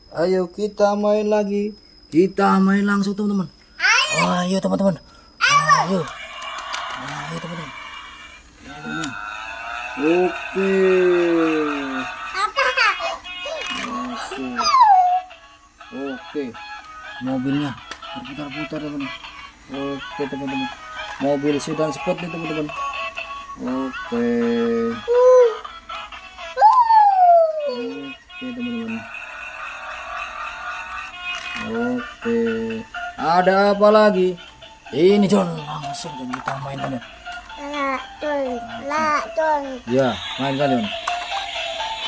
Ayo kita main lagi. Kita main langsung teman-teman. Ayo teman-teman. Ayo. Ayo teman-teman. Oke. Oke. Mobilnya berputar-putar teman-teman. Oke teman-teman. Mobil sedan sport nih teman-teman. Oke. Oke teman-teman. Oke. Ada apa lagi? Ini John, langsung John kita main kan ya. Ya, main kan John.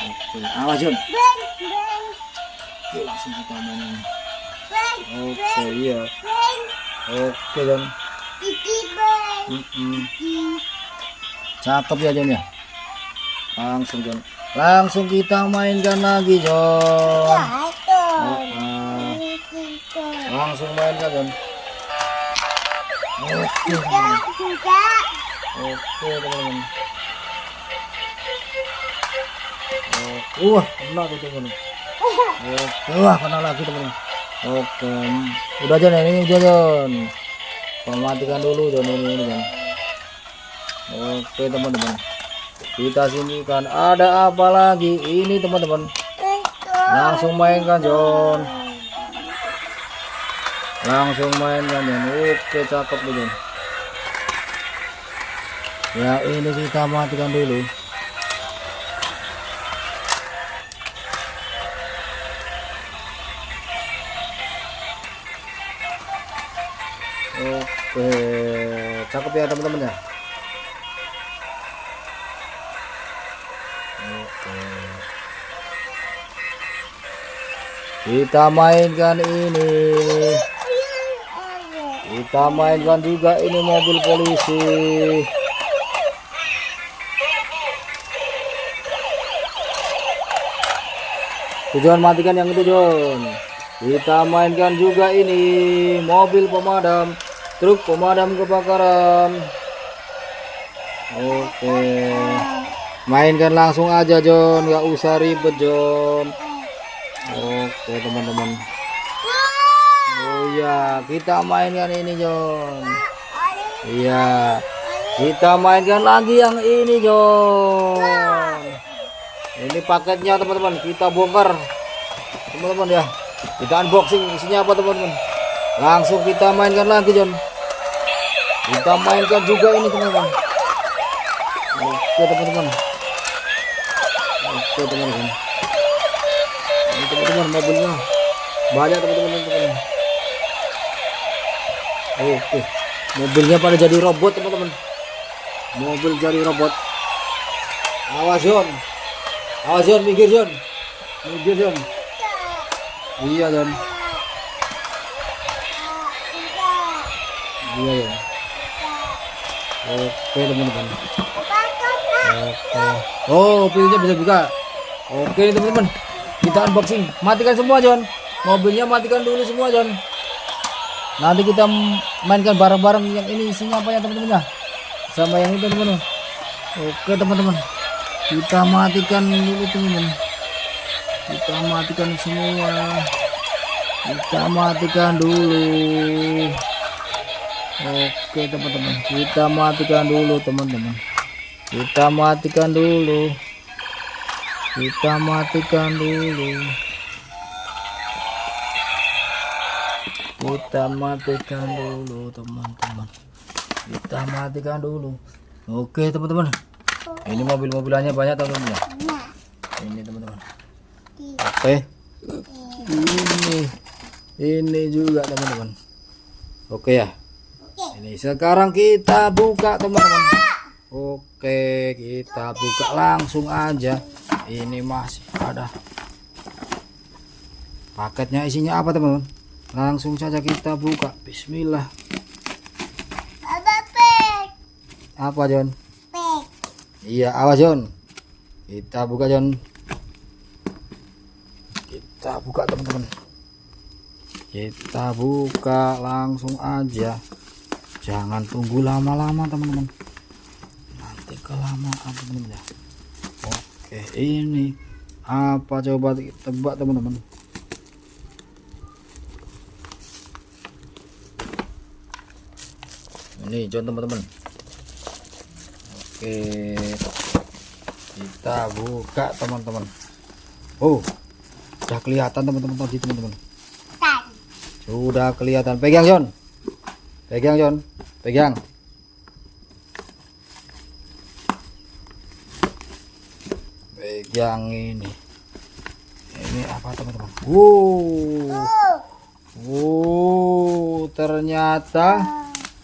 Oke, awas John. Oke, langsung kita main. Oke, iya. Oke John. Cakep ya John ya. Langsung John. Langsung kita mainkan lagi John. Langsung mainkan John. Oke teman-teman. Oke teman-teman. Wah, kena tuh teman-teman. Oke, wah kena lagi teman-teman. Oke, udah John ini udah John. Matikan dulu John ini John. Oke teman-teman. Kita sini kan ada apa lagi ini teman-teman. Langsung mainkan John. Langsung mainkan John. Oke cakep nih John. Ya ini kita matikan dulu. Oke cakep ya teman-teman ya. Oke. Kita mainkan ini. Kita mainkan juga ini mobil polisi. Tujuan matikan yang itu John. Kita mainkan juga ini mobil pemadam, truk pemadam kebakaran. Oke. Mainkan langsung aja John, nggak usah ribet John. Oke teman-teman. Oh iya, kita mainkan ini John. Iya, kita mainkan lagi yang ini John. Ini paketnya teman-teman, kita bongkar teman-teman ya. Kita unboxing isinya apa teman-teman. Langsung kita mainkan lagi John. Kita mainkan juga ini teman-teman. Oke teman-teman. Oke teman-teman. Ini teman-teman mobilnya banyak teman-teman. Oke, mobilnya pada jadi robot teman-teman. Mobil jadi robot. Awas John. Awas John, minggir John. Minggir John. Iya John. Iya John. Oke teman-teman. Oke. Oh, pintunya bisa buka. Oke teman-teman. Kita unboxing. Matikan semua John. Mobilnya matikan dulu semua John. Nanti kita mainkan barang-barang yang ini isinya apa ya teman-teman ya. Sama yang itu teman-teman. Oke teman-teman. Kita matikan dulu teman-teman. Kita matikan semua. Kita matikan dulu. Oke teman-teman. Kita matikan dulu teman-teman. Kita matikan dulu. Kita matikan dulu. Kita matikan dulu teman-teman. Kita matikan dulu. Oke teman-teman. Ini mobil-mobilannya banyak teman-teman. Ini teman-teman. Oke. Ini juga teman-teman. Oke ya. Ini sekarang kita buka teman-teman. Oke, kita buka langsung aja. Ini masih ada paketnya, isinya apa teman-teman? Langsung saja kita buka. Bismillah. Apa John? Iya, awas John. Kita buka John. Kita buka teman-teman. Kita buka langsung aja. Jangan tunggu lama-lama teman-teman. Nanti kelamaan teman-teman ya. Oke, ini apa coba tebak teman-teman. Ini John teman-teman. Oke, kita buka teman-teman. Oh, sudah kelihatan teman-teman tadi teman-teman. Sudah kelihatan. Pegang John. Pegang John. Pegang. Pegang ini. Ini apa teman-teman?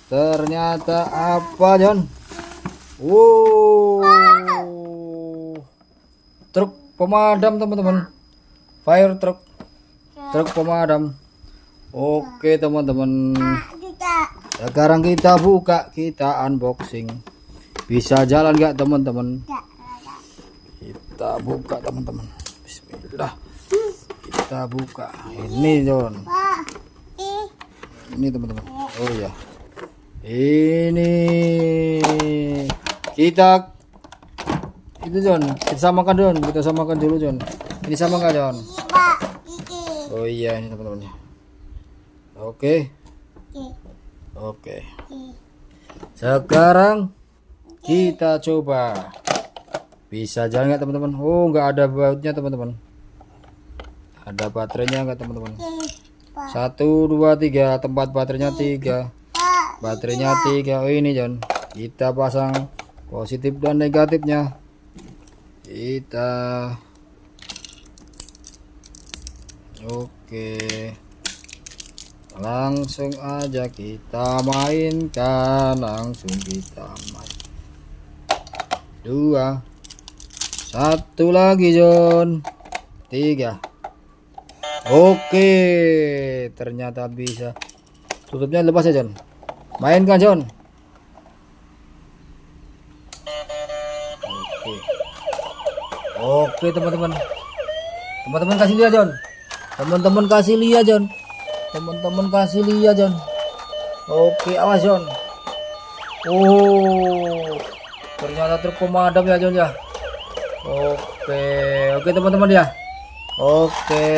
Ternyata apa John? Truk pemadam teman-teman. Fire truck. Truk pemadam. Oke teman-teman. Sekarang kita buka, kita unboxing. Bisa jalan nggak teman-teman? Kita buka teman-teman. Bismillah. Kita buka. Ini John. Ini teman-teman. Oh ya. Ini kita itu John. Kita samakan John. Kita samakan dulu John. Ini sama nggak John? Oh iya ini teman-teman. Oke. Oke. Sekarang kita coba. Bisa jalan nggak teman-teman? Oh nggak ada bautnya teman-teman. Ada baterainya nggak teman-teman? 1, 2, 3. Tempat baterainya 3. Baterainya 3. Oh ini John. Kita pasang positif dan negatifnya. Kita. Oke. Langsung aja kita mainkan. Langsung kita main. 2. 1 lagi John. 3. Oke, ternyata bisa. Tutupnya lepas ya John. Mainkan John. Oke teman-teman. Teman-teman kasih lihat John. Teman-teman kasih lihat John. Teman-teman kasih lihat John. Oke, awas John. Oh, ternyata truk pemadam ya John ya. Oke teman-teman ya. Oke,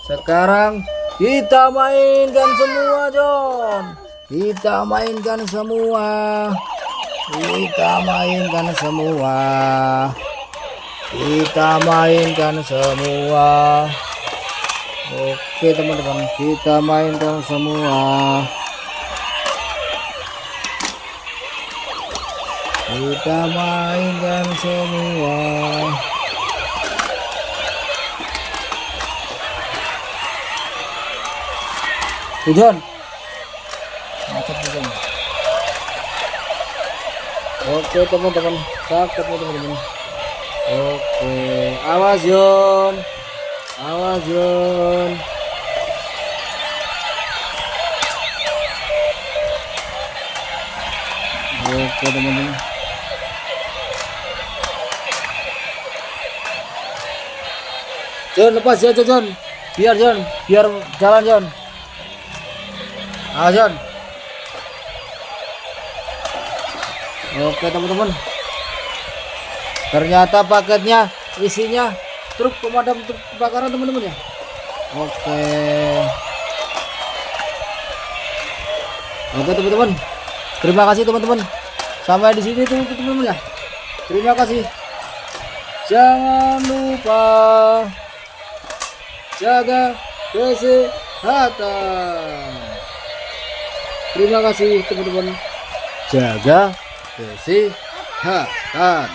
sekarang kita mainkan semua John. Kita mainkan semua. Kita mainkan semua. Kita mainkan semua. Oke teman-teman, kita mainkan semua. Kita mainkan semua. John. Oke teman-teman, cakep teman-teman. Oke, awas John. Awas John. Oke teman-teman. John lepas ya John. Biar John, biar jalan John. Awas John. Oke teman-teman. Ternyata paketnya isinya truk pemadam kebakaran teman-teman ya. Oke. Oke teman-teman. Terima kasih teman-teman. Sampai di sini teman-teman ya. Terima kasih. Jangan lupa jaga kesehatan. Terima kasih teman-teman. Jaga kesehatan.